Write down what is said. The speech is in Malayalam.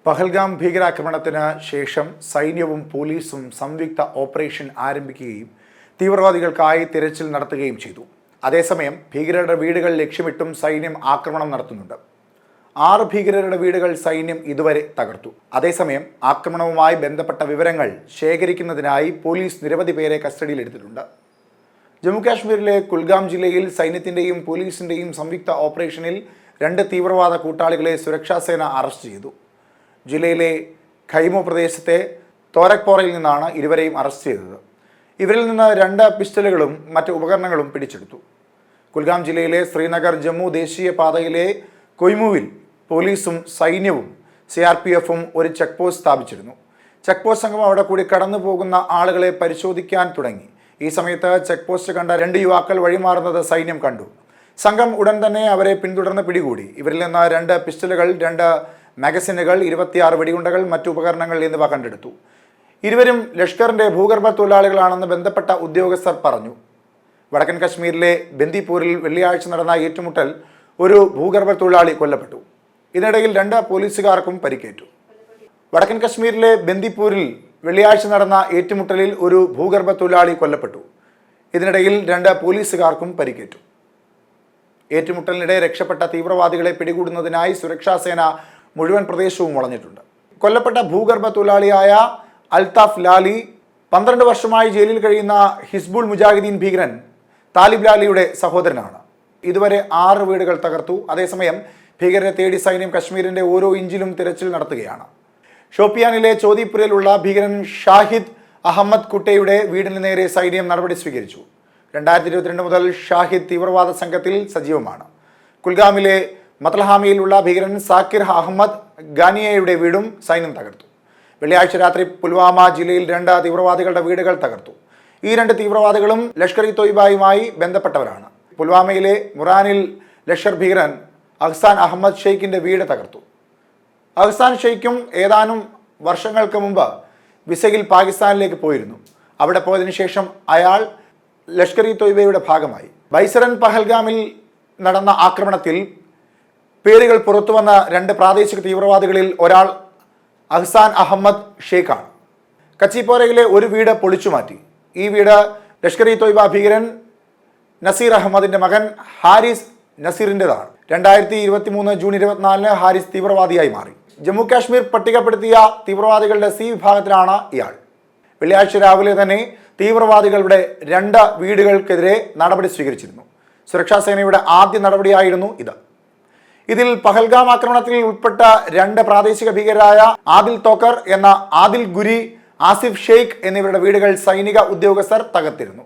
പഹൽഗാം ഭീകരാക്രമണത്തിന് ശേഷം സൈന്യവും പോലീസും സംയുക്ത ഓപ്പറേഷൻ ആരംഭിക്കുകയും തീവ്രവാദികൾക്കായി തിരച്ചിൽ നടത്തുകയും ചെയ്തു. അതേസമയം ഭീകരരുടെ വീടുകൾ ലക്ഷ്യമിട്ടും സൈന്യം ആക്രമണം നടത്തുന്നുണ്ട്. 6 ഭീകരരുടെ വീടുകൾ സൈന്യം ഇതുവരെ തകർത്തു. അതേസമയം ആക്രമണവുമായി ബന്ധപ്പെട്ട വിവരങ്ങൾ ശേഖരിക്കുന്നതിനായി പോലീസ് നിരവധി പേരെ കസ്റ്റഡിയിലെടുത്തിട്ടുണ്ട്. ജമ്മുകാശ്മീരിലെ കുൽഗാം ജില്ലയിൽ സൈന്യത്തിന്റെയും പോലീസിന്റെയും സംയുക്ത ഓപ്പറേഷനിൽ 2 തീവ്രവാദ കൂട്ടാളികളെ സുരക്ഷാസേന അറസ്റ്റ് ചെയ്തു. ജില്ലയിലെ ഖൈമോ പ്രദേശത്തെ തോരക്പോറയിൽ നിന്നാണ് ഇരുവരെയും അറസ്റ്റ് ചെയ്തത്. ഇവരിൽ നിന്ന് 2 പിസ്റ്റലുകളും മറ്റ് ഉപകരണങ്ങളും പിടിച്ചെടുത്തു. കുൽഗാം ജില്ലയിലെ ശ്രീനഗർ ജമ്മു ദേശീയ പാതയിലെ കൊയ്മുവിൽ പോലീസും സൈന്യവും CRPFും ഒരു ചെക്ക് പോസ്റ്റ് സ്ഥാപിച്ചിരുന്നു. ചെക്ക് പോസ്റ്റ് സംഘം അവിടെ കൂടി കടന്നു പോകുന്ന ആളുകളെ പരിശോധിക്കാൻ തുടങ്ങി. ഈ സമയത്ത് ചെക്ക് പോസ്റ്റ് കണ്ട 2 യുവാക്കൾ വഴിമാറുന്നത് സൈന്യം കണ്ടു. സംഘം ഉടൻ തന്നെ അവരെ പിന്തുടർന്ന് പിടികൂടി. ഇവരിൽ നിന്ന് 2 പിസ്റ്റലുകൾ, 2 മാഗസിനുകൾ, 26 വെടിയുണ്ടകൾ, മറ്റു ഉപകരണങ്ങൾ എന്നിവ കണ്ടെടുത്തു. ഇരുവരും ലഷ്കറിന്റെ ഭൂഗർഭ തൊഴിലാളികളാണെന്ന് ബന്ധപ്പെട്ട ഉദ്യോഗസ്ഥർ പറഞ്ഞു. വടക്കൻ കശ്മീരിലെ ബന്ദിപ്പൂരിൽ വെള്ളിയാഴ്ച നടന്ന ഏറ്റുമുട്ടൽ ഒരു ഭൂഗർഭ തൊഴിലാളി കൊല്ലപ്പെട്ടു. ഇതിനിടയിൽ 2 പോലീസുകാർക്കും പരിക്കേറ്റു. വടക്കൻ കശ്മീരിലെ ബന്ദിപ്പൂരിൽ വെള്ളിയാഴ്ച നടന്ന ഏറ്റുമുട്ടലിൽ ഒരു ഭൂഗർഭ തൊഴിലാളി കൊല്ലപ്പെട്ടു. ഇതിനിടയിൽ 2 പോലീസുകാർക്കും പരിക്കേറ്റു. ഏറ്റുമുട്ടലിനിടെ രക്ഷപ്പെട്ട തീവ്രവാദികളെ പിടികൂടുന്നതിനായി സുരക്ഷാസേന മുഴുവൻ പ്രദേശവും വളഞ്ഞിട്ടുണ്ട്. കൊല്ലപ്പെട്ട ഭൂഗർഭ തൊഴിലാളിയായ അൽതാഫ് ലാലി 12 വർഷമായി ജയിലിൽ കഴിയുന്ന ഹിസ്ബുൾ മുജാഹിദീൻ ഭീകരൻ താലിബ് ലാലിയുടെ സഹോദരനാണ്. ഇതുവരെ 6 വീടുകൾ തകർത്തു. അതേസമയം ഭീകരരെ തേടി സൈന്യം കശ്മീരിന്റെ ഓരോ ഇഞ്ചിലും തിരച്ചിൽ നടത്തുകയാണ്. ഷോപ്പിയാനിലെ ചോദിപ്പുരയിലുള്ള ഭീകരൻ ഷാഹിദ് അഹമ്മദ് കുട്ടയുടെ വീടിന് നേരെ സൈന്യം നടപടി സ്വീകരിച്ചു. 2022 മുതൽ ഷാഹിദ് തീവ്രവാദ സംഘത്തിൽ സജീവമാണ്. കുൽഗാമിലെ മത്ലഹാമിയിലുള്ള ഭീകരൻ സാക്കിർ അഹമ്മദ് ഗാനിയയുടെ വീടും സൈന്യം തകർത്തു. വെള്ളിയാഴ്ച രാത്രി പുൽവാമ ജില്ലയിൽ 2 തീവ്രവാദികളുടെ വീടുകൾ തകർത്തു. ഈ 2 തീവ്രവാദികളും ലഷ്കർ ഇ തോയ്ബയുമായി ബന്ധപ്പെട്ടവരാണ്. പുൽവാമയിലെ മുറാനിൽ ലഷ്കർ ഭീകരൻ അഹ്സാൻ അഹമ്മദ് ഷെയ്ഖിന്റെ വീട് തകർത്തു. അഹ്സാൻ ഷെയ്ഖും ഏതാനും വർഷങ്ങൾക്ക് മുമ്പ് വിസയിൽ പാകിസ്ഥാനിലേക്ക് പോയിരുന്നു. അവിടെ പോയതിനു ശേഷം അയാൾ ലഷ്കർ ഇ തോയ്ബയുടെ ഭാഗമായി. ബൈസറൻ പഹൽഗാമിൽ നടന്ന ആക്രമണത്തിൽ പേരുകൾ പുറത്തുവന്ന 2 പ്രാദേശിക തീവ്രവാദികളിൽ ഒരാൾ അഹ്സാൻ അഹമ്മദ് ഷെയ്ഖാണ്. കച്ചിപ്പോരയിലെ ഒരു വീട് പൊളിച്ചുമാറ്റി. ഈ വീട് ലഷ്കർ ഇ തോയ്ബ ഭീകരൻ നസീർ അഹമ്മദിന്റെ മകൻ ഹാരിസ് നസീറിൻ്റെതാണ്. 2023 ജൂൺ 24 ഹാരിസ് തീവ്രവാദിയായി മാറി. ജമ്മു കാശ്മീർ പട്ടികപ്പെടുത്തിയ തീവ്രവാദികളുടെ C വിഭാഗത്തിലാണ് ഇയാൾ. വെള്ളിയാഴ്ച രാവിലെ തന്നെ തീവ്രവാദികളുടെ 2 വീടുകൾക്കെതിരെ നടപടി സ്വീകരിച്ചിരുന്നു. സുരക്ഷാ സേനയുടെ ആദ്യ നടപടിയായിരുന്നു ഇത്. ഇതിൽ പഹൽഗാം ആക്രമണത്തിൽ ഉൾപ്പെട്ട 2 പ്രാദേശിക ഭീകരരായ ആദിൽ തോക്കർ എന്ന ആദിൽ ഗുരി, ആസിഫ് ഷെയ്ഖ് എന്നിവരുടെ വീടുകൾ സൈനിക ഉദ്യോഗസ്ഥർ തകർത്തിരുന്നു.